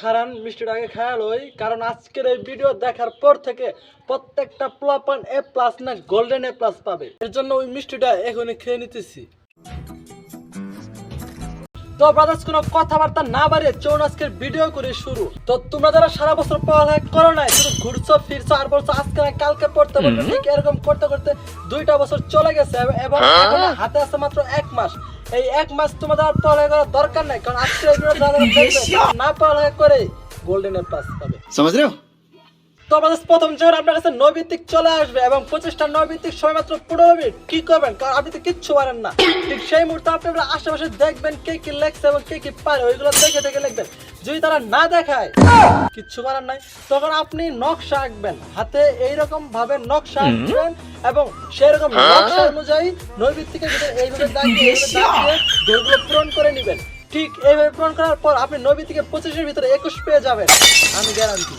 খারান মিষ্টিটা আগে খায়া লই, কারণ আজকের এই ভিডিও দেখার পর থেকে প্রত্যেকটা প্লাপান এ প্লাস না গোল্ডেন এ প্লাস পাবে। এর জন্য ওই মিষ্টিটা এখনই খেয়ে নিতেছি। তো ব্রাদার্স কোনো কথাবার্তা না বাড়িয়ে চলুন আজকের ভিডিও করে শুরু। তো তোমরা যারা সারা বছর পড়ালেখা করো নাই, শুধু ঘুরছো ফিরছো আর বলছো আজকে না কালকে পড়তে পারবে, ঠিক এরকম করতে করতে 2টা বছর চলে গেছে এবং এখন হাতে আছে মাত্র 1 মাস। এই 1 মাস তোমাদের আর পড়ালেখা করার দরকার নাই, কারণ আজকে এই ভিডিও যারা দেখবে না পড়ালেখা করে গোল্ডেন এ প্লাস পাবে। समझ रहे हो? তো আমাদের প্রথম যখন আপনার কাছে নৈবিত্তিক চলে আসবে এবং 25টা নৈবিত্তিক সময় মাত্র 15 মিনিট, কি করবেন? কারণ আপনি তো কিচ্ছু পারেন না। ঠিক সেই মুহূর্তে আপনারা আশেপাশে দেখবেন কে কি লেখছে এবং কে কি পারে, ওইগুলো দেখে দেখে লিখবেন। যদি তারা না দেখায় কিচ্ছু পারেন নাই, তখন আপনি নকশা আঁকবেন, হাতে এইরকম ভাবে নকশা আঁকবেন এবং সেই রকম নকশা অনুযায়ী নৈবিত্তিকের ভিতরে এইভাবে দাগিয়ে ঘরগুলো পূরণ করে নেবেন। ঠিক এইভাবে পূরণ করার পর আপনি নৈবিত্তিকে 25-এর ভিতরে 21 পেয়ে যাবেন, আমি গ্যারান্টি।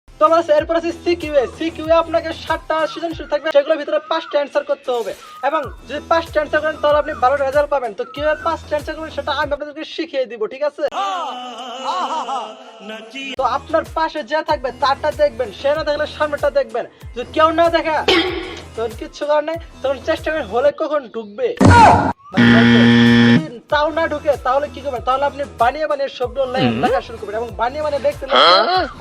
তো বাস এরপর আছে সিকিউএ। সিকিউএ আপনাকে 7টা সৃজনশীল থাকবে, সেগুলোর ভিতরে 5টা অ্যান্সার করতে হবে এবং যদি 5টা অ্যান্সার করেন তাহলে আপনি ভালো রেজাল্ট পাবেন। তো কিভাবে 5টা অ্যান্সার করবেন সেটা আমি আপনাদেরকে শিখিয়ে দিব, ঠিক আছে? তো আপনার পাশে যে থাকবে তারটা দেখবেন, সে না দেখলে সামনেটা দেখবেন। যদি কেউ না দেখা তখন কিচ্ছু করার নেই, তখন চেষ্টা করেন হলে কখন ঢুকবে। তাও না ঢুকে তাহলে কি করবেন? তাহলে আপনি বানিয়ে বানিয়ে সবগুলো লেখা শুরু করবেন এবং বানিয়ে বানিয়ে দেখতে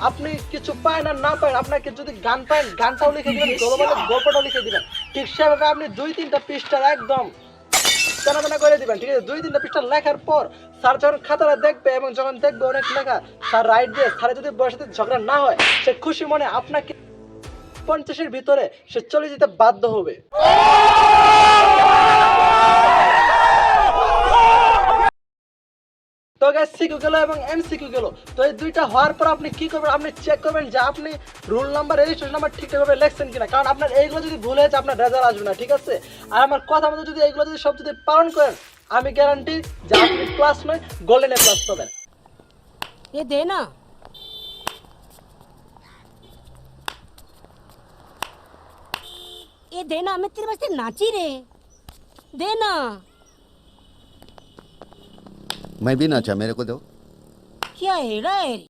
আপনি কিছু পায় না পায়, আপনাকে যদি গান পায় গানটাও লিখে দিবেন, গল্পটাও লিখে দিবেন। ঠিক সেভাবে আপনি 2-3টা পৃষ্ঠার একদম টানাটানা করে দিবেন, ঠিক আছে? 2-3টা পৃষ্ঠা লেখার পর স্যার যখন খাতাটা দেখবে এবং যখন দেখবে অনেক লেখা, স্যার রাইট দিয়ে স্যার যদি বয়সের সাথে ঝগড়া না হয়, সে খুশি মনে আপনাকে 50-এর ভিতরে সে চলে যেতে বাধ্য হবে। তো গাইস সিকিউ গেল এবং এমসিকিউ গেল। তো এই 2টা হওয়ার পর আপনি কি করবেন? আপনি চেক করবেন যে আপনি রুল নাম্বার রেজিস্ট্রেশন নাম্বার ঠিকঠাকভাবে লিখছেন কিনা, কারণ আপনার এইগুলো যদি ভুল হয়েছে আপনার রেজাল্ট আসবে না, ঠিক আছে? আর আমার কথা মতো যদি এইগুলো যদি সব যদি পালন করেন, আমি গ্যারান্টি যে আপনি প্লাস নয় গোল্ডেন এ প্লাস পাবেন। ये देना ये देना मैं तेरे वास्ते नाची रे देना मैं भी नाचा, मेरे को दो। क्या है रे